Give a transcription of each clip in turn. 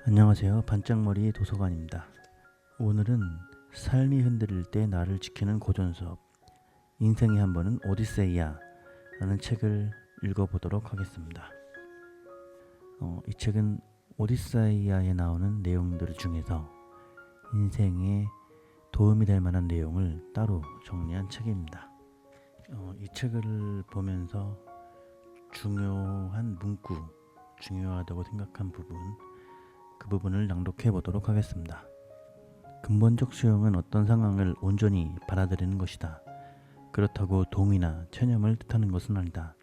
안녕하세요. 반짝머리 도서관입니다. 오늘은 삶이 흔들릴 때 나를 지키는 고전수업 인생의 한 번은 오디세이야 라는 책을 읽어보도록 하겠습니다. 이 책은 오디세이아에 나오는 내용들 중에서 인생에 도움이 될 만한 내용을 따로 정리한 책입니다. 이 책을 보면서 중요한 문구, 중요하다고 생각한 부분, 그 부분을 낭독해 보도록 하겠습니다. 근본적 수용은 어떤 상황을 온전히 받아들이는 것이다. 그렇다고 동의나 체념을 뜻하는 것은 아니다.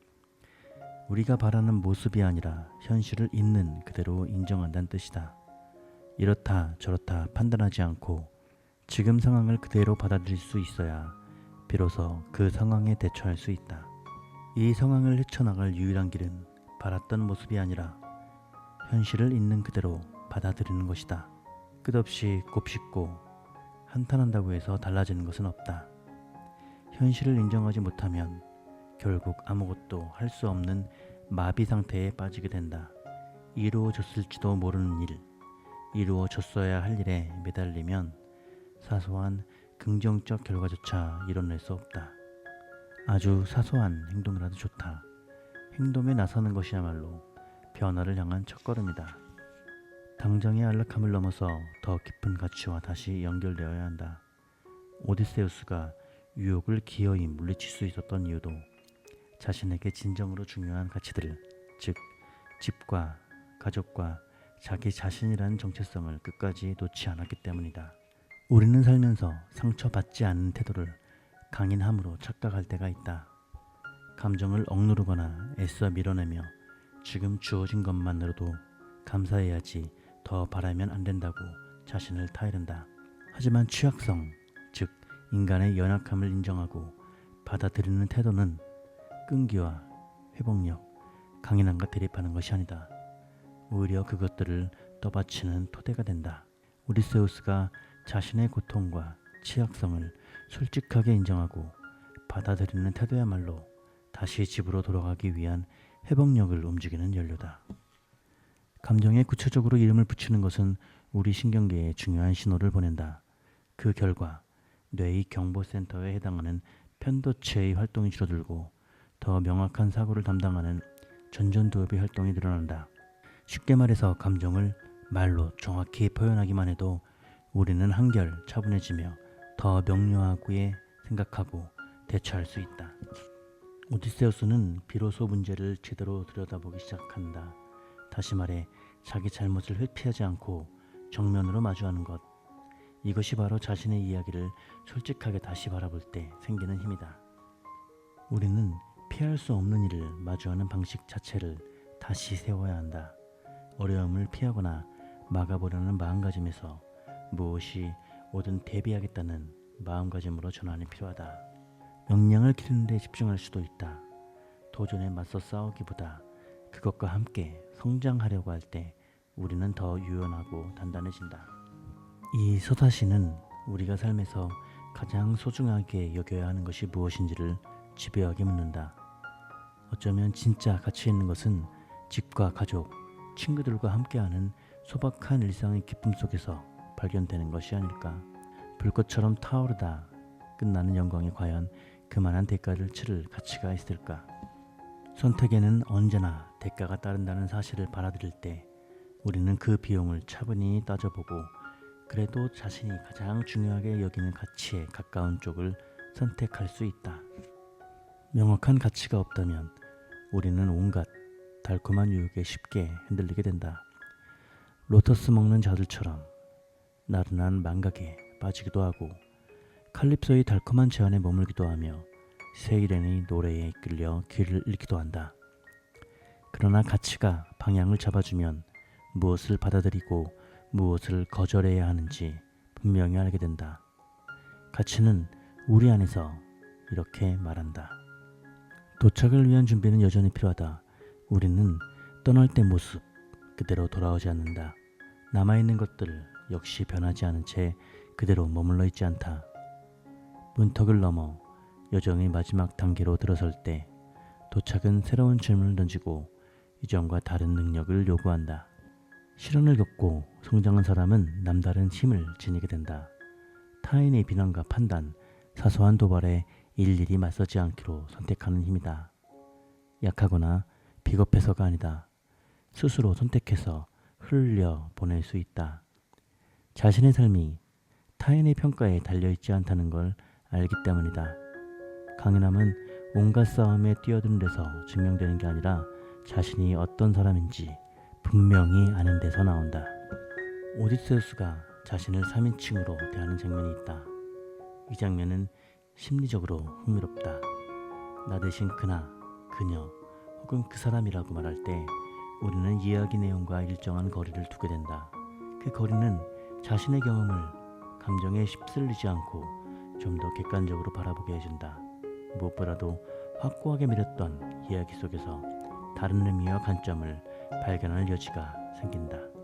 우리가 바라는 모습이 아니라 현실을 있는 그대로 인정한다는 뜻이다. 이렇다 저렇다 판단하지 않고 지금 상황을 그대로 받아들일 수 있어야 비로소 그 상황에 대처할 수 있다. 이 상황을 헤쳐나갈 유일한 길은 바랐던 모습이 아니라 현실을 있는 그대로 받아들이는 것이다. 끝없이 곱씹고 한탄한다고 해서 달라지는 것은 없다. 현실을 인정하지 못하면 결국 아무것도 할 수 없는 마비 상태에 빠지게 된다. 이루어졌을지도 모르는 일, 이루어졌어야 할 일에 매달리면 사소한 긍정적 결과조차 이뤄낼 수 없다. 아주 사소한 행동이라도 좋다. 행동에 나서는 것이야말로 변화를 향한 첫걸음이다. 당장의 안락함을 넘어서 더 깊은 가치와 다시 연결되어야 한다. 오디세우스가 유혹을 기어이 물리칠 수 있었던 이유도 자신에게 진정으로 중요한 가치들을, 즉 집과 가족과 자기 자신이라는 정체성을 끝까지 놓지 않았기 때문이다. 우리는 살면서 상처받지 않는 태도를 강인함으로 착각할 때가 있다. 감정을 억누르거나 애써 밀어내며 지금 주어진 것만으로도 감사해야지 더 바라면 안 된다고 자신을 타이른다. 하지만 취약성, 즉 인간의 연약함을 인정하고 받아들이는 태도는 끈기와 회복력, 강인함과 대립하는 것이 아니다. 오히려 그것들을 떠받치는 토대가 된다. 오디세우스가 자신의 고통과 취약성을 솔직하게 인정하고 받아들이는 태도야말로 다시 집으로 돌아가기 위한 회복력을 움직이는 연료다. 감정에 구체적으로 이름을 붙이는 것은 우리 신경계에 중요한 신호를 보낸다. 그 결과 뇌의 경보센터에 해당하는 편도체의 활동이 줄어들고 더 명확한 사고를 담당하는 전전두엽의 활동이 늘어난다. 쉽게 말해서 감정을 말로 정확히 표현하기만 해도 우리는 한결 차분해지며 더 명료하게 생각하고 대처할 수 있다. 오디세우스는 비로소 문제를 제대로 들여다보기 시작한다. 다시 말해 자기 잘못을 회피하지 않고 정면으로 마주하는 것. 이것이 바로 자신의 이야기를 솔직하게 다시 바라볼 때 생기는 힘이다. 우리는 피할 수 없는 일을 마주하는 방식 자체를 다시 세워야 한다. 어려움을 피하거나 막아보려는 마음가짐에서 무엇이 오든 대비하겠다는 마음가짐으로 전환이 필요하다. 역량을 기르는 데 집중할 수도 있다. 도전에 맞서 싸우기보다 그것과 함께 성장하려고 할 때 우리는 더 유연하고 단단해진다. 이 서사시는 우리가 삶에서 가장 소중하게 여겨야 하는 것이 무엇인지를 집요하게 묻는다. 어쩌면 진짜 가치 있는 것은 집과 가족, 친구들과 함께하는 소박한 일상의 기쁨 속에서 발견되는 것이 아닐까. 불꽃처럼 타오르다 끝나는 영광에 과연 그만한 대가를 치를 가치가 있을까. 선택에는 언제나 대가가 따른다는 사실을 받아들일 때 우리는 그 비용을 차분히 따져보고 그래도 자신이 가장 중요하게 여기는 가치에 가까운 쪽을 선택할 수 있다. 명확한 가치가 없다면 우리는 온갖 달콤한 유혹에 쉽게 흔들리게 된다. 로터스 먹는 자들처럼 나른한 망각에 빠지기도 하고 칼립소의 달콤한 제안에 머물기도 하며 세이렌의 노래에 이끌려 길을 잃기도 한다. 그러나 가치가 방향을 잡아주면 무엇을 받아들이고 무엇을 거절해야 하는지 분명히 알게 된다. 가치는 우리 안에서 이렇게 말한다. 도착을 위한 준비는 여전히 필요하다. 우리는 떠날 때 모습 그대로 돌아오지 않는다. 남아있는 것들 역시 변하지 않은 채 그대로 머물러 있지 않다. 문턱을 넘어 여정의 마지막 단계로 들어설 때 도착은 새로운 질문을 던지고 이전과 다른 능력을 요구한다. 시련을 겪고 성장한 사람은 남다른 힘을 지니게 된다. 타인의 비난과 판단, 사소한 도발에 일일이 맞서지 않기로 선택하는 힘이다. 약하거나 비겁해서가 아니다. 스스로 선택해서 흘려 보낼 수 있다. 자신의 삶이 타인의 평가에 달려있지 않다는 걸 알기 때문이다. 강인함은 온갖 싸움에 뛰어드는 데서 증명되는 게 아니라 자신이 어떤 사람인지 분명히 아는 데서 나온다. 오디세우스가 자신을 3인칭으로 대하는 장면이 있다. 이 장면은 심리적으로 흥미롭다. 나 대신 그나, 그녀 혹은 그 사람이라고 말할 때 우리는 이야기 내용과 일정한 거리를 두게 된다. 그 거리는 자신의 경험을 감정에 휩쓸리지 않고 좀 더 객관적으로 바라보게 해준다. 무엇보다도 확고하게 맺었던 이야기 속에서 다른 의미와 관점을 발견할 여지가 생긴다.